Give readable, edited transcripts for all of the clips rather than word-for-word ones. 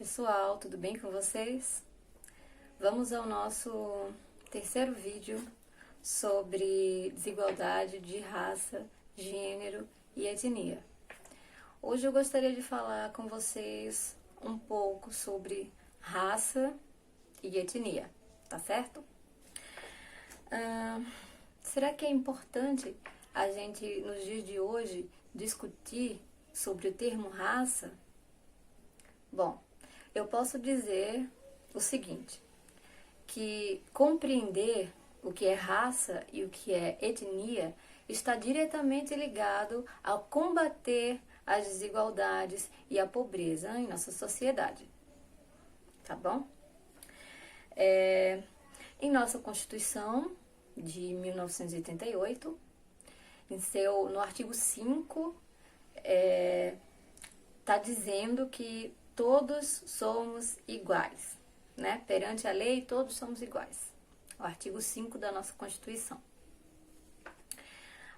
pessoal, tudo bem com vocês? Vamos ao nosso terceiro vídeo sobre desigualdade de raça, gênero e etnia. Hoje eu gostaria de falar com vocês um pouco sobre raça e etnia, tá certo? Será que é importante a gente, nos dias de hoje, discutir sobre o termo raça? Bom, eu posso dizer o seguinte, que compreender o que é raça e o que é etnia está diretamente ligado a combater as desigualdades e a pobreza em nossa sociedade. Tá bom? Em nossa Constituição de 1988, no artigo 5, está dizendo que todos somos iguais, né? Perante a lei, todos somos iguais. O artigo 5 da nossa Constituição.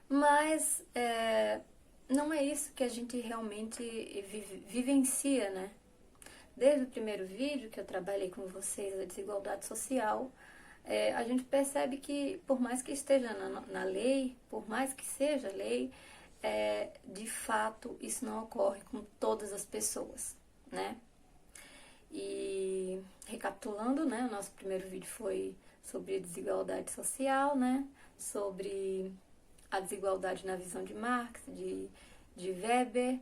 Mas não é isso que a gente realmente vivencia, né? Desde o primeiro vídeo que eu trabalhei com vocês, a desigualdade social, a gente percebe que, por mais que esteja na lei, por mais que seja lei, de fato isso não ocorre com todas as pessoas, né? E recapitulando, né, o nosso primeiro vídeo foi sobre desigualdade social, né, sobre a desigualdade na visão de Marx, de Weber.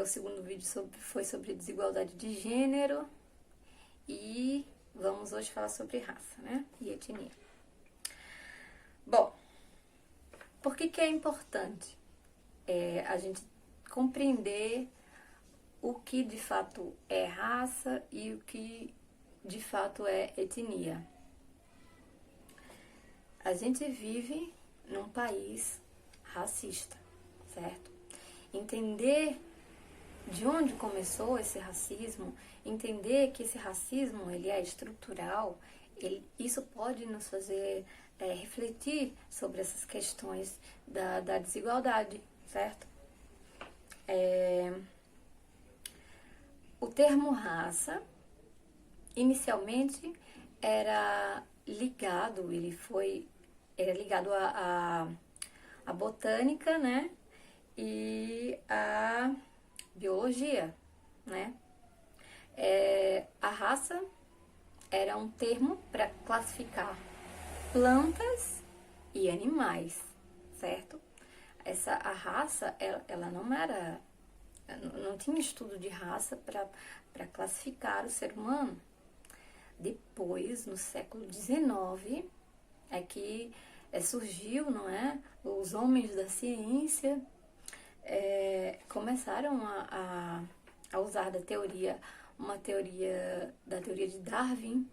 O segundo vídeo foi sobre desigualdade de gênero e vamos hoje falar sobre raça, né, e etnia. Bom, por que é importante a gente compreender o que de fato é raça e o que de fato é etnia? A gente vive num país racista, certo? Entender de onde começou esse racismo, entender que esse racismo ele é estrutural, isso pode nos fazer refletir sobre essas questões da desigualdade, certo? O termo raça, inicialmente, era ligado à botânica, né, e à biologia, né. A raça era um termo para classificar plantas e animais, certo? A raça, ela não tinha estudo de raça para classificar o ser humano. Depois, no século XIX, é que surgiu, não é? Os homens da ciência começaram a usar uma teoria de Darwin,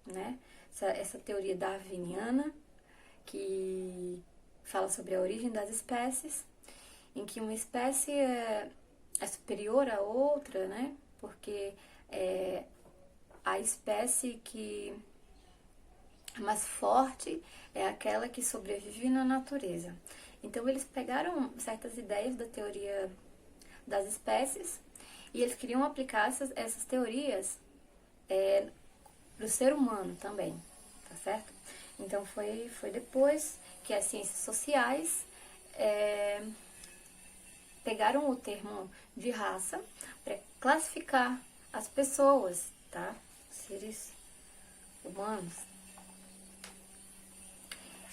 né? Essa teoria darwiniana, que fala sobre a origem das espécies, em que uma espécie é superior à outra, né? Porque a espécie que é mais forte é aquela que sobrevive na natureza. Então, eles pegaram certas ideias da teoria das espécies e eles queriam aplicar essas teorias para o ser humano também, tá certo? Então, foi depois que as ciências sociais pegaram o termo de raça para classificar as pessoas, tá? Seres humanos.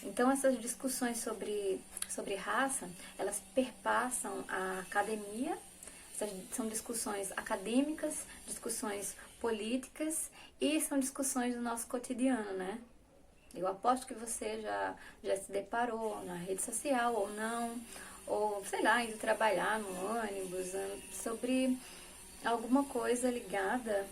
Então, essas discussões sobre raça, elas perpassam a academia, são discussões acadêmicas, discussões políticas e são discussões do nosso cotidiano, né? Eu aposto que você já se deparou na rede social ou não, ou, sei lá, indo trabalhar no ônibus, sobre alguma coisa ligada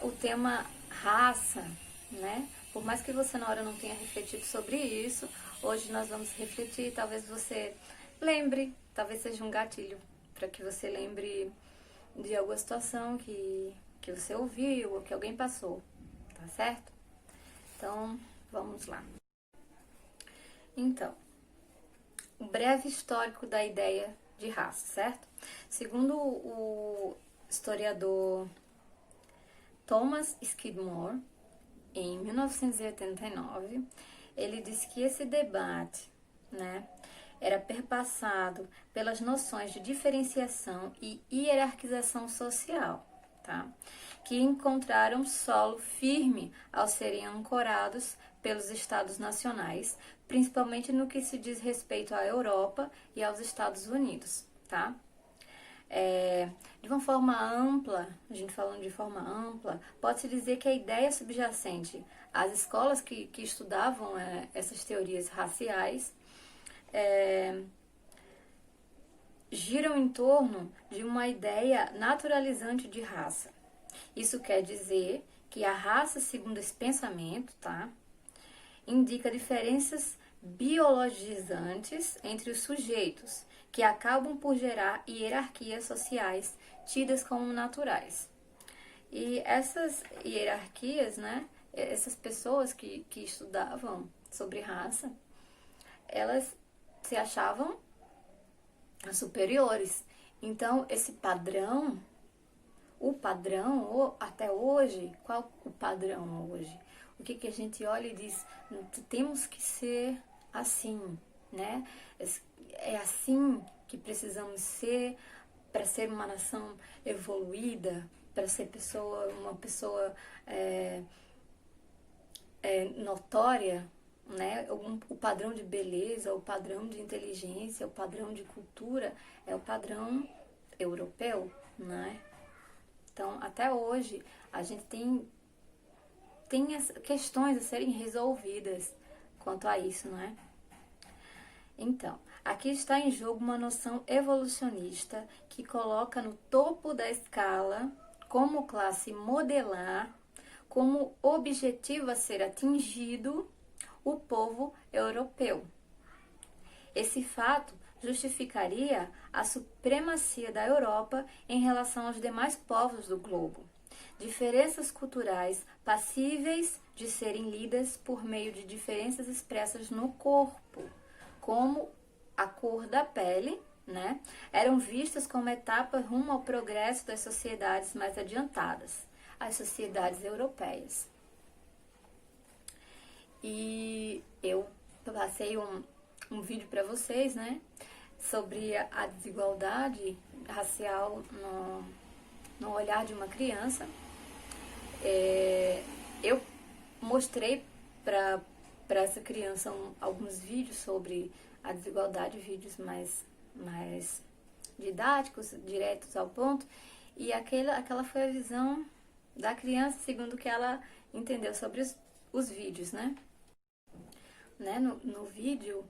o tema raça, né? Por mais que você na hora não tenha refletido sobre isso, hoje nós vamos refletir, talvez você lembre, talvez seja um gatilho para que você lembre de alguma situação que você ouviu ou que alguém passou, tá certo? Então, vamos lá. Então, um breve histórico da ideia de raça, certo? Segundo historiador Thomas Skidmore, em 1989, ele disse que esse debate, né, era perpassado pelas noções de diferenciação e hierarquização social, tá? Que encontraram solo firme ao serem ancorados pelos estados nacionais, principalmente no que se diz respeito à Europa e aos Estados Unidos, tá? De uma forma ampla, a gente falando de forma ampla, pode-se dizer que a ideia subjacente às escolas que estudavam essas teorias raciais giram em torno de uma ideia naturalizante de raça. Isso quer dizer que a raça, segundo esse pensamento, tá, indica diferenças biologizantes entre os sujeitos, que acabam por gerar hierarquias sociais tidas como naturais. E essas hierarquias, né, essas pessoas que estudavam sobre raça, elas se achavam superiores. Então, esse padrão, até hoje, qual o padrão hoje? O que a gente olha e diz, temos que ser assim, né? É assim que precisamos ser para ser uma nação evoluída, para ser uma pessoa notória, né? O padrão de beleza, o padrão de inteligência, o padrão de cultura é o padrão europeu, né? Então, até hoje, a gente tem questões a serem resolvidas quanto a isso, não é? Então, aqui está em jogo uma noção evolucionista que coloca no topo da escala, como classe modelar, como objetivo a ser atingido, o povo europeu. Esse fato justificaria a supremacia da Europa em relação aos demais povos do globo. Diferenças culturais passíveis de serem lidas por meio de diferenças expressas no corpo, como a cor da pele, né, eram vistas como etapas rumo ao progresso das sociedades mais adiantadas, as sociedades europeias. E eu passei um vídeo para vocês, né, sobre a desigualdade racial no olhar de uma criança. Eu mostrei para essa criança alguns vídeos sobre a desigualdade, vídeos mais didáticos, diretos ao ponto, e aquela foi a visão da criança, segundo o que ela entendeu sobre os vídeos, né? No vídeo,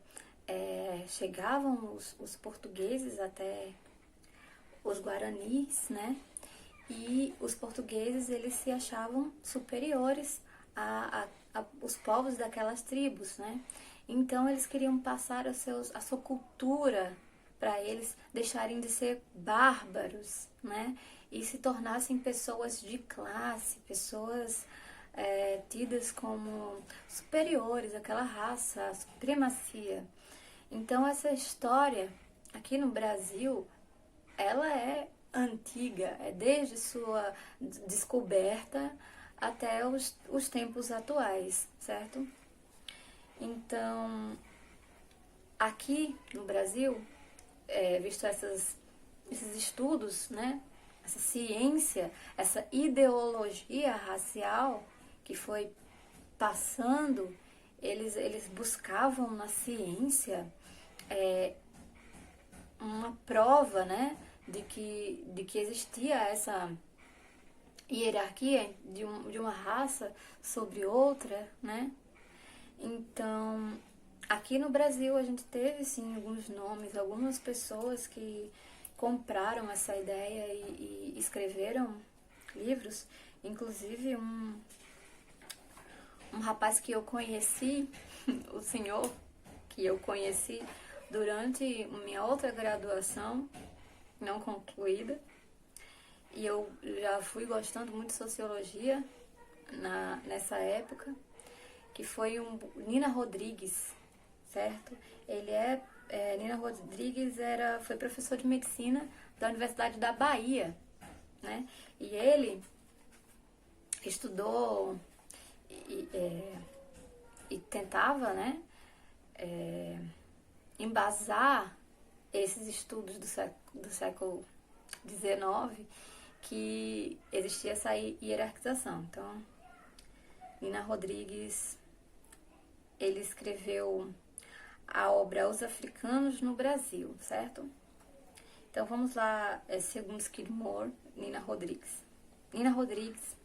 chegavam os portugueses até os guaranis, né? E os portugueses, eles se achavam superiores os povos daquelas tribos, né? Então, eles queriam passar a sua cultura para eles deixarem de ser bárbaros, né? E se tornassem pessoas de classe, pessoas tidas como superiores àquela raça, a supremacia. Então, essa história aqui no Brasil, ela é antiga, é desde sua descoberta até os tempos atuais, certo? Então, aqui no Brasil, visto esses estudos, né, essa ciência, essa ideologia racial que foi passando, eles buscavam na ciência uma prova, né, de que existia essa hierarquia de uma raça sobre outra, né? Então, aqui no Brasil a gente teve sim alguns nomes, algumas pessoas que compraram essa ideia e escreveram livros, inclusive um rapaz que eu conheci, o senhor que eu conheci durante minha outra graduação, não concluída, e eu já fui gostando muito de sociologia nessa época, que foi Nina Rodrigues, certo? Nina Rodrigues foi professor de medicina da Universidade da Bahia, né? E ele estudou e tentava, né, embasar esses estudos do século XIX, que existia essa hierarquização. Então, Nina Rodrigues, ele escreveu a obra Os Africanos no Brasil, certo? Então vamos lá, segundo Skidmore, Nina Rodrigues. Nina Rodrigues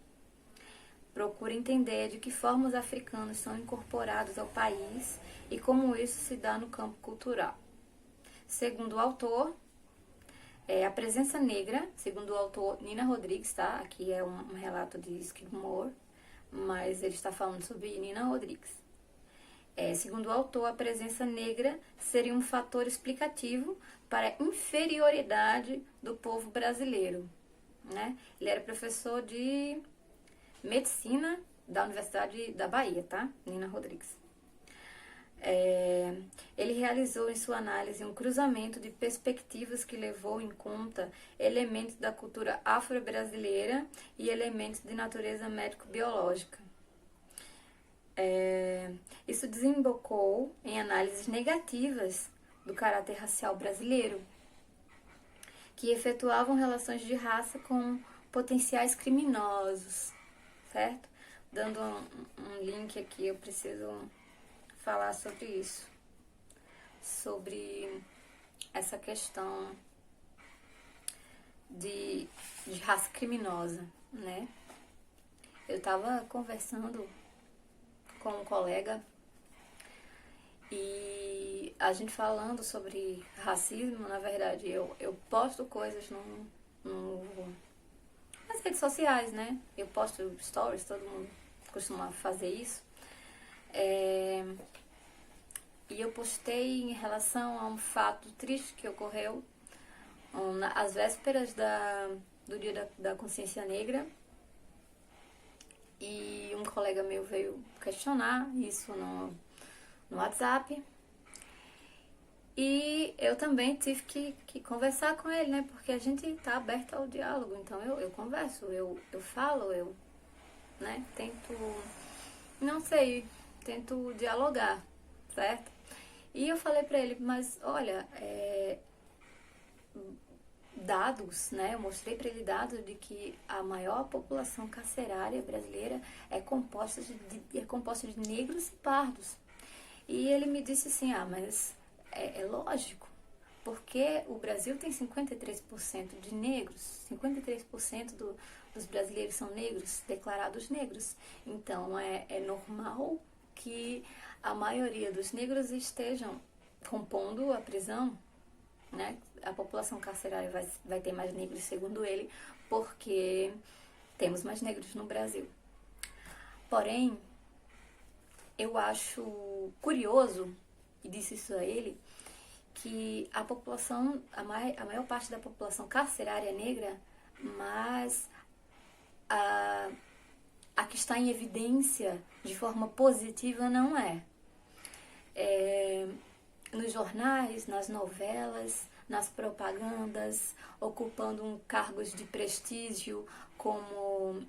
procura entender de que forma os africanos são incorporados ao país e como isso se dá no campo cultural. Segundo o autor, a presença negra, segundo o autor Nina Rodrigues, tá? Aqui é um relato de Skidmore, mas ele está falando sobre Nina Rodrigues. Segundo o autor, a presença negra seria um fator explicativo para a inferioridade do povo brasileiro, né? Ele era professor de medicina da Universidade da Bahia, tá? Nina Rodrigues. Ele realizou em sua análise um cruzamento de perspectivas que levou em conta elementos da cultura afro-brasileira e elementos de natureza médico-biológica. Isso desembocou em análises negativas do caráter racial brasileiro, que efetuavam relações de raça com potenciais criminosos, certo? Dando um link aqui, eu preciso falar sobre isso, sobre essa questão de raça criminosa, né? Eu estava conversando com um colega e a gente falando sobre racismo. Na verdade, eu posto coisas nas redes sociais, né? Eu posto stories, todo mundo costuma fazer isso. E eu postei em relação a um fato triste que ocorreu às vésperas do Dia da Consciência Negra. E um colega meu veio questionar isso no WhatsApp. E eu também tive que conversar com ele, né? Porque a gente tá aberto ao diálogo. Então eu converso, eu falo, né? Tento dialogar, certo? E eu falei pra ele, mas olha, dados, né? Eu mostrei para ele dados de que a maior população carcerária brasileira é composta de negros e pardos. E ele me disse assim, mas é lógico, porque o Brasil tem 53% de negros, 53% dos brasileiros são negros, declarados negros. Então é normal que a maioria dos negros estejam compondo a prisão, né? A população carcerária vai ter mais negros, segundo ele, porque temos mais negros no Brasil. Porém, eu acho curioso, e disse isso a ele, que a população, a maior parte da população carcerária é negra, mas a que está em evidência de forma positiva não é. Nos jornais, nas novelas, nas propagandas, ocupando cargos de prestígio como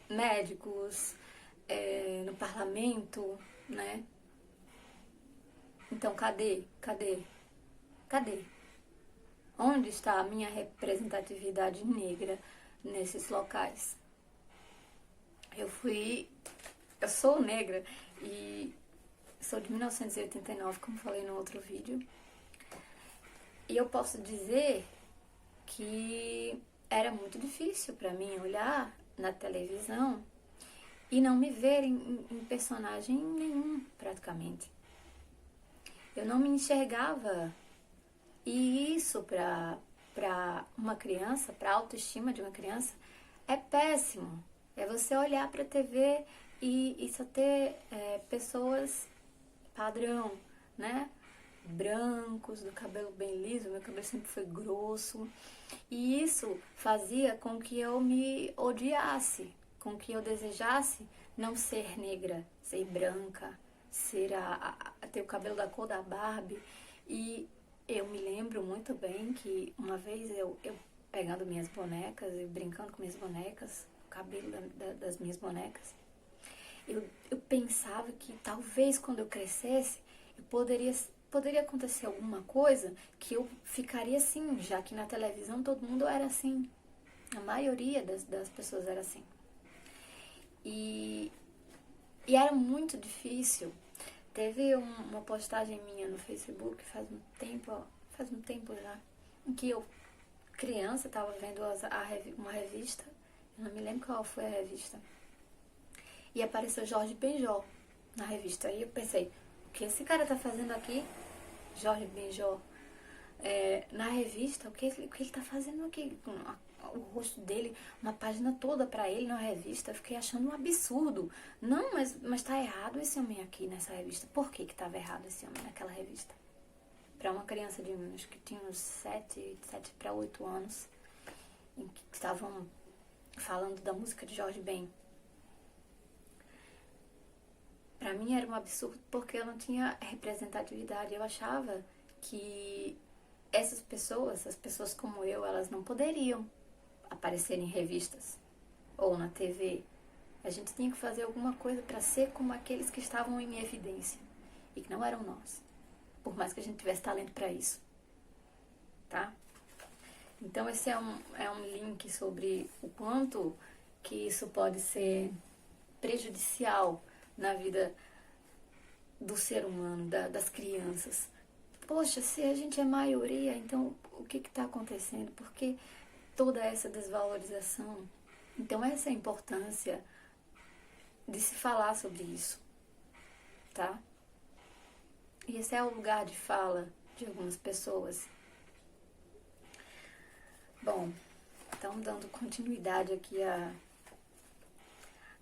médicos, no parlamento, né? Então, cadê? Onde está a minha representatividade negra nesses locais? Eu sou negra e sou de 1989, como falei no outro vídeo. E eu posso dizer que era muito difícil para mim olhar na televisão e não me ver em personagem nenhum, praticamente. Eu não me enxergava. E isso para uma criança, para a autoestima de uma criança, é péssimo. É você olhar para a TV e só ter pessoas padrão, né? Brancos, do cabelo bem liso, meu cabelo sempre foi grosso. E isso fazia com que eu me odiasse, com que eu desejasse não ser negra, ser branca, ter o cabelo da cor da Barbie. E eu me lembro muito bem que uma vez eu pegando minhas bonecas e brincando com minhas bonecas, o cabelo das minhas bonecas. Eu pensava que talvez quando eu crescesse, eu poderia acontecer alguma coisa que eu ficaria assim, já que na televisão todo mundo era assim. A maioria das pessoas era assim. E, e era muito difícil. Teve uma postagem minha no Facebook faz um tempo já, em que eu, criança, estava vendo uma revista, eu não me lembro qual foi a revista, e apareceu Jorge Benjor na revista. Aí eu pensei, o que esse cara tá fazendo aqui? Jorge Benjor. Na revista, o que ele tá fazendo aqui? O rosto dele, uma página toda pra ele na revista. Eu fiquei achando um absurdo. Não, mas tá errado esse homem aqui nessa revista. Por que tava errado esse homem naquela revista? Pra uma criança de, acho que tinha uns 7 para 8 anos, em que estavam falando da música de Jorge Ben. Pra mim era um absurdo porque eu não tinha representatividade. Eu achava que essas pessoas como eu, elas não poderiam aparecer em revistas ou na TV. A gente tinha que fazer alguma coisa para ser como aqueles que estavam em evidência e que não eram nós, por mais que a gente tivesse talento para isso, tá? Então esse é um link sobre o quanto que isso pode ser prejudicial na vida do ser humano, das crianças. Poxa, se a gente é maioria, então o que está acontecendo? Por que toda essa desvalorização? Então essa é a importância de se falar sobre isso, tá? E esse é o lugar de fala de algumas pessoas. Bom, então dando continuidade aqui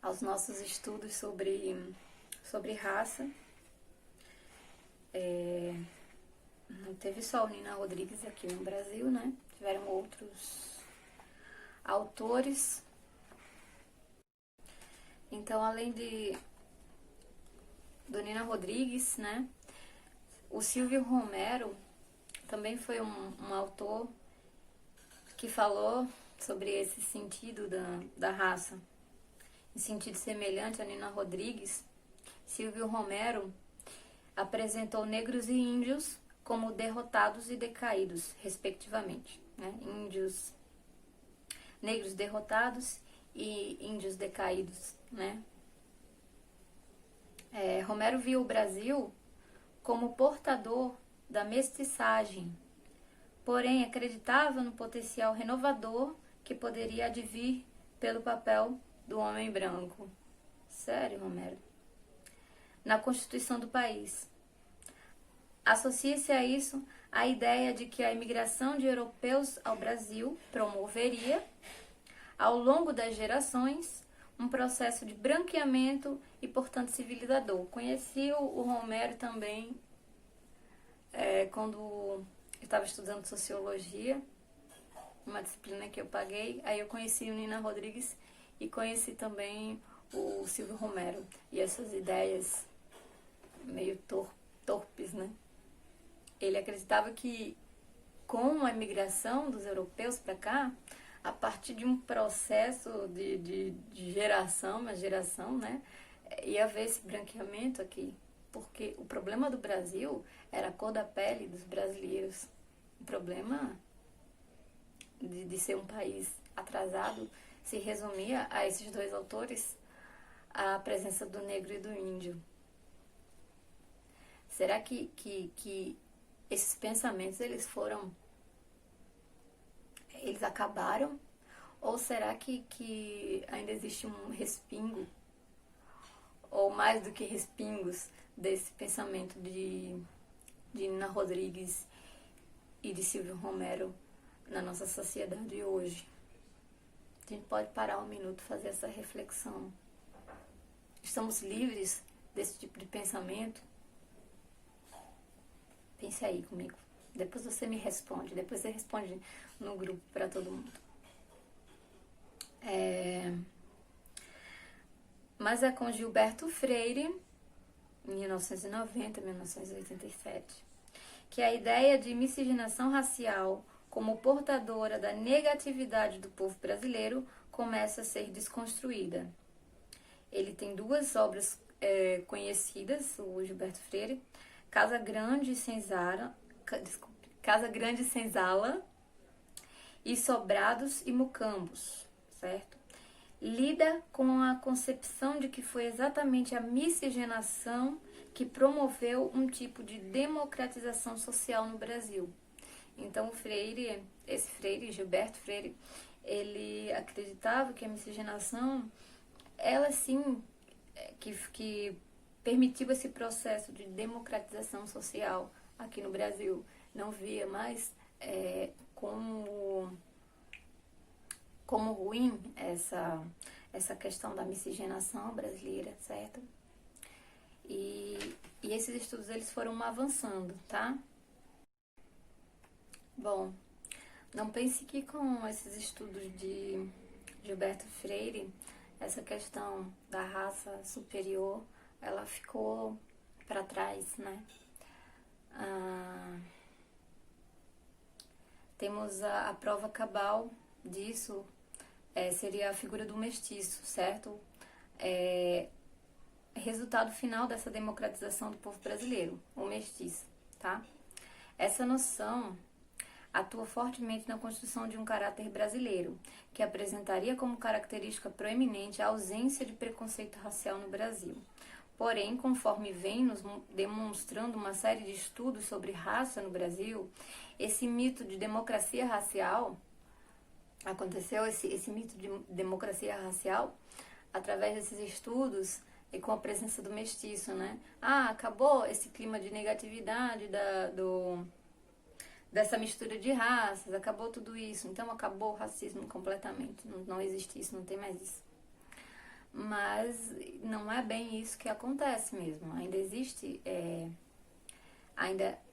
aos nossos estudos sobre raça. Não teve só o Nina Rodrigues aqui no Brasil, né? Tiveram outros autores. Então, além do Nina Rodrigues, né? O Silvio Romero também foi um autor que falou sobre esse sentido da raça. Em sentido semelhante a Nina Rodrigues, Silvio Romero apresentou negros e índios como derrotados e decaídos, respectivamente. Né? Negros derrotados e índios decaídos. Né? Romero viu o Brasil como portador da mestiçagem, porém acreditava no potencial renovador que poderia advir pelo papel do homem branco. Sério, Romero? Na Constituição do país. Associa-se a isso a ideia de que a imigração de europeus ao Brasil promoveria, ao longo das gerações, um processo de branqueamento e, portanto, civilizador. Conheci o Romero também quando eu estava estudando sociologia, uma disciplina que eu paguei. Aí eu conheci o Nina Rodrigues e conheci também o Silvio Romero. E essas ideias meio torpes, né? Ele acreditava que com a imigração dos europeus para cá, a partir de um processo de geração, né, ia haver esse branqueamento aqui. Porque o problema do Brasil era a cor da pele dos brasileiros. O problema de ser um país atrasado se resumia a esses dois autores, a presença do negro e do índio. Será que esses pensamentos eles acabaram? Ou será que ainda existe um respingo, ou mais do que respingos, desse pensamento de Nina Rodrigues e de Silvio Romero na nossa sociedade hoje? A gente pode parar um minuto e fazer essa reflexão. Estamos livres desse tipo de pensamento? Pense aí comigo. Depois você me responde. Depois você responde no grupo para todo mundo. Mas é com Gilberto Freire, em 1990, 1987, que a ideia de miscigenação racial como portadora da negatividade do povo brasileiro, começa a ser desconstruída. Ele tem duas obras conhecidas, o Gilberto Freire, Casa Grande e Senzala, e Sobrados e Mucambos, certo? Lida com a concepção de que foi exatamente a miscigenação que promoveu um tipo de democratização social no Brasil. Então, esse Freire, Gilberto Freire, ele acreditava que a miscigenação, ela sim, que permitiu esse processo de democratização social aqui no Brasil. Não via mais como ruim essa questão da miscigenação brasileira, certo? E esses estudos eles foram avançando, tá? Bom, não pense que com esses estudos de Gilberto Freire, essa questão da raça superior, ela ficou para trás, né? Temos a prova cabal disso, seria a figura do mestiço, certo? Resultado final dessa democratização do povo brasileiro, o mestiço, tá? Essa noção atua fortemente na construção de um caráter brasileiro, que apresentaria como característica proeminente a ausência de preconceito racial no Brasil. Porém, conforme vem nos demonstrando uma série de estudos sobre raça no Brasil, esse mito de democracia racial, aconteceu esse mito de democracia racial através desses estudos e com a presença do mestiço, né? Acabou esse clima de negatividade dessa mistura de raças, acabou tudo isso, então acabou o racismo completamente, não existe isso, não tem mais isso. Mas não é bem isso que acontece mesmo, ainda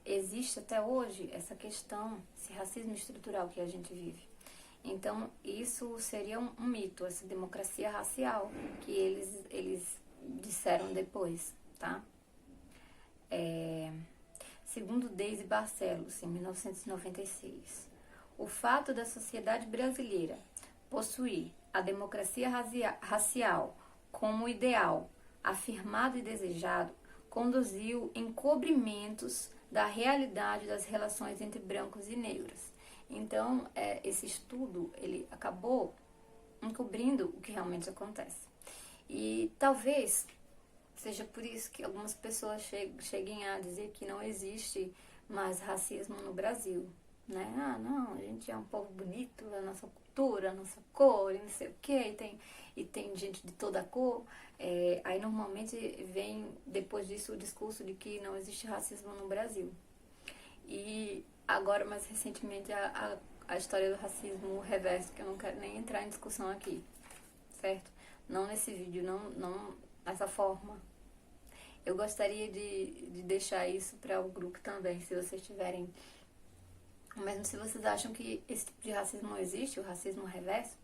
existe até hoje essa questão, esse racismo estrutural que a gente vive. Então isso seria um mito, essa democracia racial que eles disseram depois, tá? Segundo Deise Barcelos, em 1996, o fato da sociedade brasileira possuir a democracia racial como ideal, afirmado e desejado, conduziu encobrimentos da realidade das relações entre brancos e negros. Então, esse estudo, ele acabou encobrindo o que realmente acontece. E talvez seja por isso que algumas pessoas cheguem a dizer que não existe mais racismo no Brasil, né? Não, a gente é um povo bonito, a nossa cultura, a nossa cor, e não sei o quê, e tem gente de toda a cor. Aí normalmente vem depois disso o discurso de que não existe racismo no Brasil. E agora, mais recentemente, a história do racismo reverso, que eu não quero nem entrar em discussão aqui, certo? Não nesse vídeo, não dessa forma. Eu gostaria de deixar isso para o grupo também, se vocês tiverem. Mesmo se vocês acham que esse tipo de racismo não existe, o racismo reverso,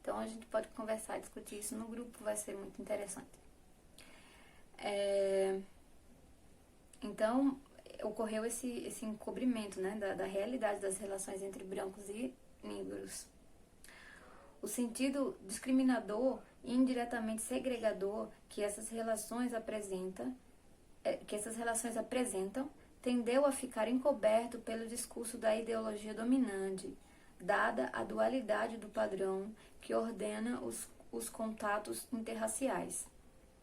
então a gente pode conversar, discutir isso no grupo, vai ser muito interessante. Então, ocorreu esse encobrimento, né, da realidade das relações entre brancos e negros. O sentido discriminador e indiretamente segregador que essas relações apresentam, tendeu a ficar encoberto pelo discurso da ideologia dominante, dada a dualidade do padrão que ordena os contatos interraciais.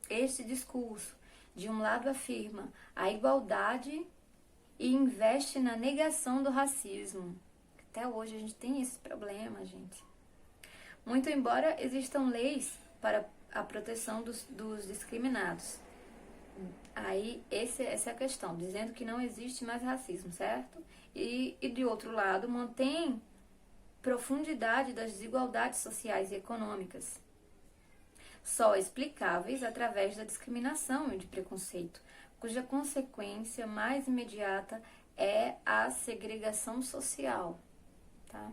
Este discurso, de um lado, afirma a igualdade e investe na negação do racismo. Até hoje a gente tem esse problema, gente. Muito embora existam leis para a proteção dos discriminados. Aí, essa é a questão, dizendo que não existe mais racismo, certo? E de outro lado, mantém profundidade das desigualdades sociais e econômicas, só explicáveis através da discriminação e de preconceito, cuja consequência mais imediata é a segregação social, tá?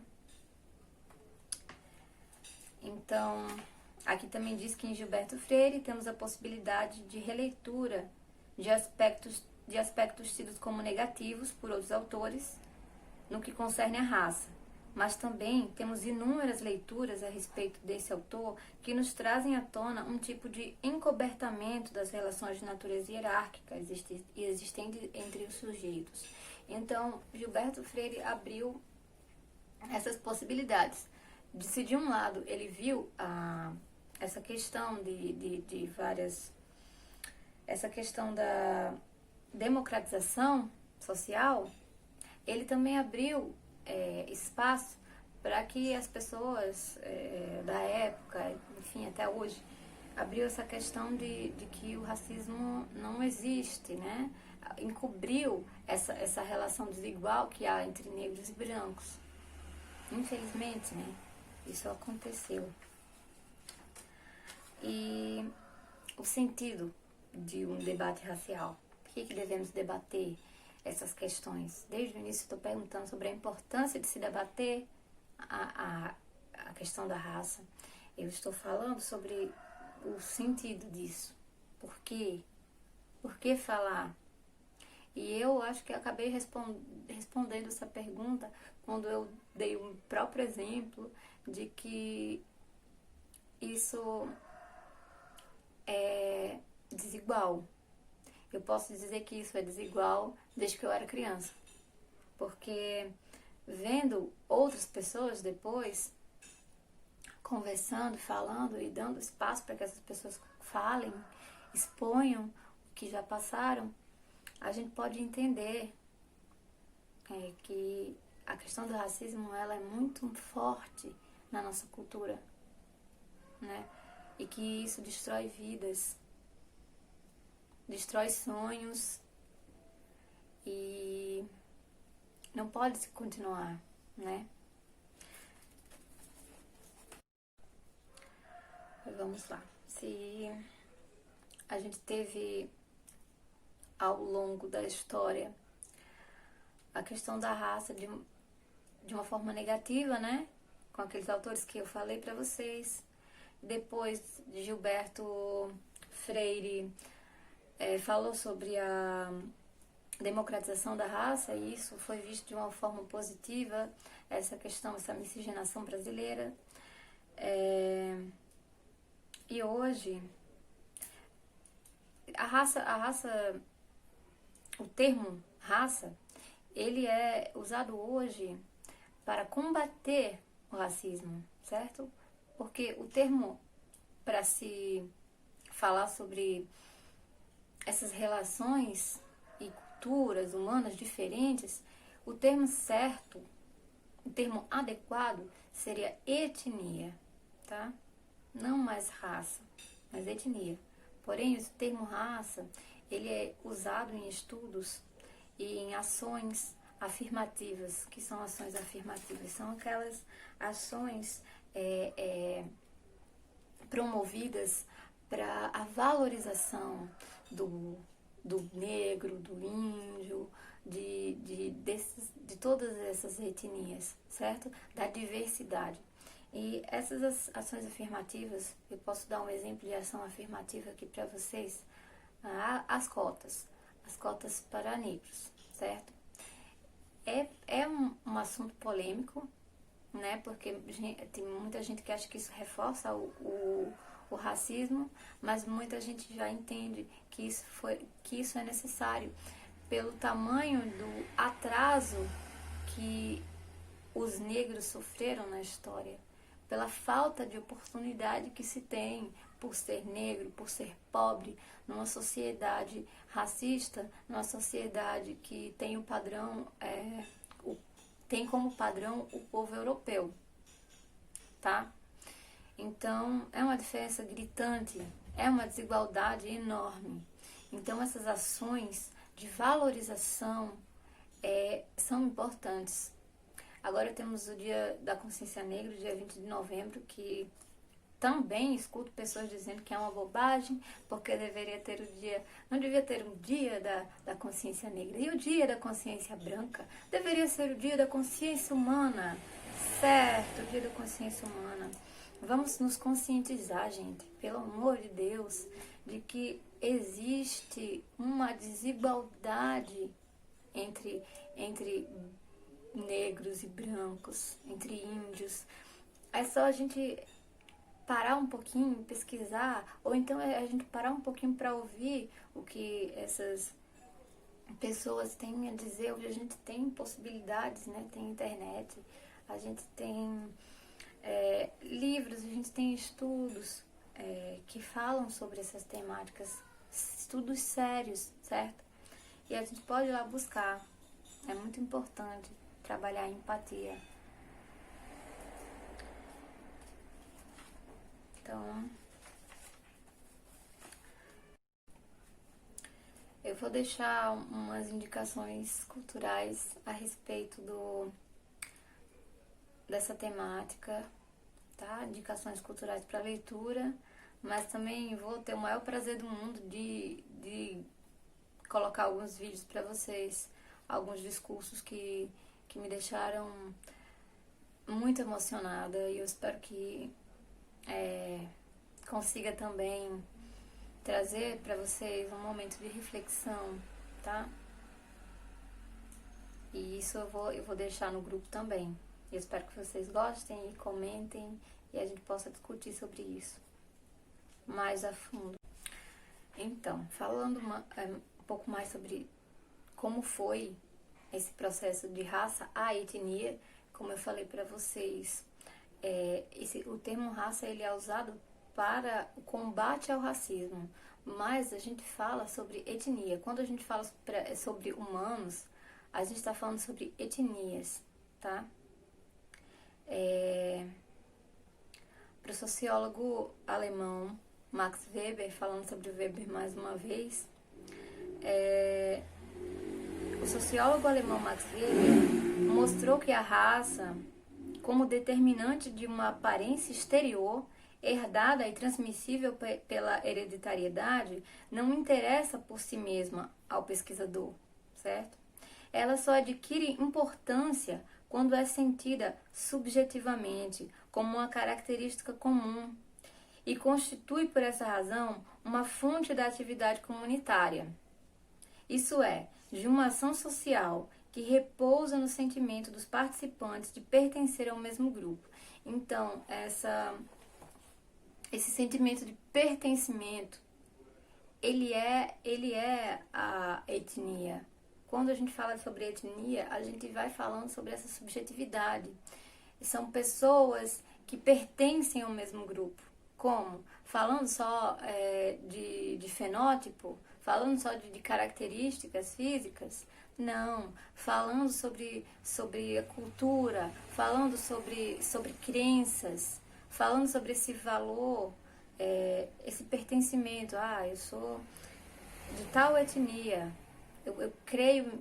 Então, aqui também diz que em Gilberto Freire temos a possibilidade de releitura de aspectos tidos como negativos por outros autores no que concerne a raça, mas também temos inúmeras leituras a respeito desse autor que nos trazem à tona um tipo de encobertamento das relações de natureza hierárquica existentes entre os sujeitos. Então, Gilberto Freire abriu essas possibilidades. Se de um lado ele viu essa questão de várias... essa questão da democratização social, ele também abriu espaço para que as pessoas da época, enfim, até hoje, abriu essa questão de que o racismo não existe, né? Encobriu essa relação desigual que há entre negros e brancos. Infelizmente, né? Isso aconteceu. E o sentido de um debate racial. Por que devemos debater essas questões? Desde o início estou perguntando sobre a importância de se debater a questão da raça. Eu estou falando sobre o sentido disso. Por quê? Por que falar? E eu acho que acabei respondendo essa pergunta quando eu dei um próprio exemplo de que isso é desigual. Eu posso dizer que isso é desigual desde que eu era criança. Porque vendo outras pessoas depois, conversando, falando e dando espaço para que essas pessoas falem, exponham o que já passaram, a gente pode entender que a questão do racismo ela é muito forte na nossa cultura, né? E que isso destrói vidas, destrói sonhos e não pode se continuar, né? Vamos lá. Se a gente teve ao longo da história a questão da raça de uma forma negativa, né? Com aqueles autores que eu falei para vocês. Depois de Gilberto Freire falou sobre a democratização da raça, e isso foi visto de uma forma positiva, essa questão, essa miscigenação brasileira. E hoje, o termo raça, ele é usado hoje para combater o racismo, certo? Porque o termo para se falar sobre essas relações e culturas humanas diferentes, o termo certo, o termo adequado seria etnia, tá? Não mais raça, mas etnia. Porém, o termo raça, ele é usado em estudos e em ações afirmativas. Que são ações afirmativas? São aquelas ações promovidas para a valorização do negro, do índio, de todas essas etnias, certo? Da diversidade. E essas ações afirmativas, eu posso dar um exemplo de ação afirmativa aqui para vocês, as cotas para negros, certo? É um assunto polêmico, né? Porque tem muita gente que acha que isso reforça o racismo, mas muita gente já entende que isso é necessário pelo tamanho do atraso que os negros sofreram na história, pela falta de oportunidade que se tem por ser negro, por ser pobre, numa sociedade racista, numa sociedade que tem o padrão, tem como padrão o povo europeu, tá? Então, é uma diferença gritante, é uma desigualdade enorme. Então, essas ações de valorização são importantes. Agora temos o Dia da Consciência Negra, dia 20 de novembro, que também escuto pessoas dizendo que é uma bobagem, porque deveria ter não devia ter um dia da consciência negra. E o dia da consciência branca deveria ser o dia da consciência humana, certo? O dia da consciência humana. Vamos nos conscientizar, gente, pelo amor de Deus, de que existe uma desigualdade entre negros e brancos, entre índios. É só a gente parar um pouquinho, pesquisar, ou então a gente parar um pouquinho para ouvir o que essas pessoas têm a dizer. Hoje a gente tem possibilidades, né? Tem internet, a gente tem livros, a gente tem estudos que falam sobre essas temáticas, estudos sérios, certo? E a gente pode ir lá buscar. É muito importante trabalhar a empatia. Então, eu vou deixar umas indicações culturais a respeito dessa temática, tá? Indicações culturais para leitura, mas também vou ter o maior prazer do mundo de colocar alguns vídeos para vocês, alguns discursos que me deixaram muito emocionada, e eu espero que consiga também trazer para vocês um momento de reflexão, tá? E isso eu vou deixar no grupo também. Eu espero que vocês gostem e comentem e a gente possa discutir sobre isso mais a fundo. Então, falando um pouco mais sobre como foi esse processo de raça à etnia, como eu falei para vocês, o termo raça ele é usado para o combate ao racismo, mas a gente fala sobre etnia. Quando a gente fala sobre humanos, a gente está falando sobre etnias, tá? Para o sociólogo alemão Max Weber, falando sobre o Weber mais uma vez, o sociólogo alemão Max Weber mostrou que a raça, como determinante de uma aparência exterior, herdada e transmissível pela hereditariedade, não interessa por si mesma ao pesquisador, certo? Ela só adquire importância quando é sentida subjetivamente como uma característica comum e constitui, por essa razão, uma fonte da atividade comunitária. Isso é, de uma ação social que repousa no sentimento dos participantes de pertencer ao mesmo grupo. Então, esse sentimento de pertencimento, ele é a etnia. Quando a gente fala sobre etnia, a gente vai falando sobre essa subjetividade. São pessoas que pertencem ao mesmo grupo. Como? Falando só de fenótipo? Falando só de características físicas? Não. Falando sobre a cultura, falando sobre crenças, falando sobre esse valor, esse pertencimento. Ah, eu sou de tal etnia. Eu creio,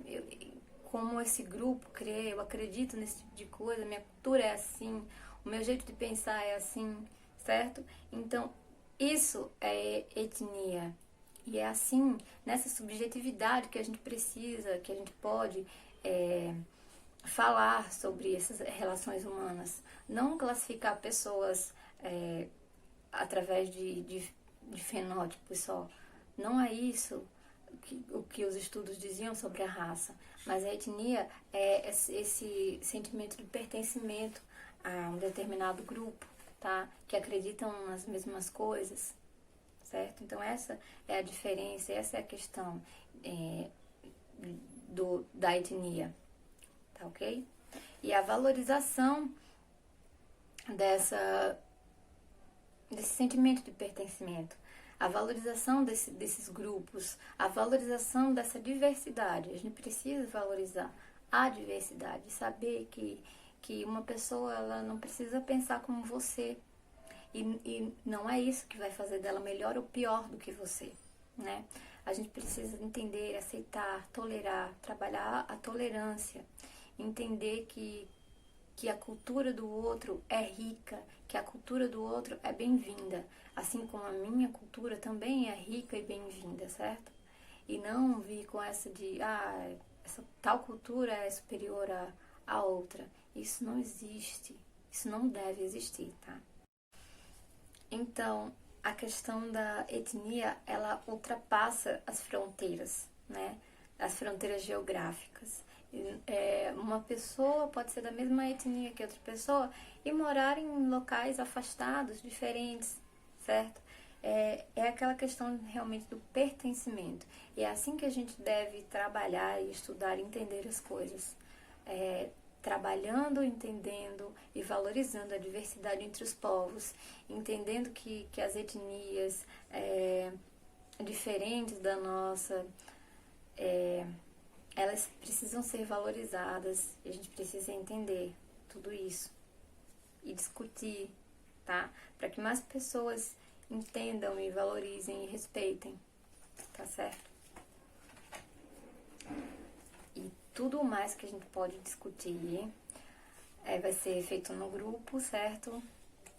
como esse grupo crê, eu acredito nesse tipo de coisa, minha cultura é assim, o meu jeito de pensar é assim, certo? Então, isso é etnia. E é assim, nessa subjetividade que a gente precisa, que a gente pode falar sobre essas relações humanas. Não classificar pessoas através de fenótipos só. Não é isso o que os estudos diziam sobre a raça, mas a etnia é esse sentimento de pertencimento a um determinado grupo, tá? Que acreditam nas mesmas coisas, certo? Então essa é a diferença, essa é a questão da etnia, tá ok? E a valorização desse sentimento de pertencimento, a valorização desses grupos, a valorização dessa diversidade. A gente precisa valorizar a diversidade, saber que uma pessoa ela não precisa pensar como você, e não é isso que vai fazer dela melhor ou pior do que você, né? A gente precisa entender, aceitar, tolerar, trabalhar a tolerância, entender que a cultura do outro é rica, que a cultura do outro é bem-vinda, assim como a minha cultura também é rica e bem-vinda, certo? E não vir com essa de, essa tal cultura é superior à outra. Isso não existe, isso não deve existir, tá? Então, a questão da etnia, ela ultrapassa as fronteiras, né? As fronteiras geográficas. Uma pessoa pode ser da mesma etnia que outra pessoa e morar em locais afastados, diferentes, certo? É aquela questão realmente do pertencimento. E é assim que a gente deve trabalhar e estudar e entender as coisas. Trabalhando, entendendo e valorizando a diversidade entre os povos, entendendo que as etnias diferentes da nossa, elas precisam ser valorizadas e a gente precisa entender tudo isso e discutir, tá? Para que mais pessoas entendam e valorizem e respeitem, tá certo? E tudo mais que a gente pode discutir vai ser feito no grupo, certo?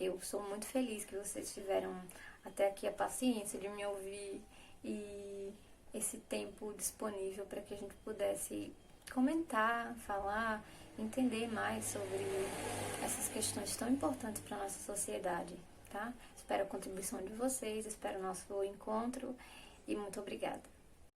Eu sou muito feliz que vocês tiveram até aqui a paciência de me ouvir e esse tempo disponível para que a gente pudesse comentar, falar, entender mais sobre essas questões tão importantes para a nossa sociedade, tá? Espero a contribuição de vocês, espero o nosso encontro e muito obrigada.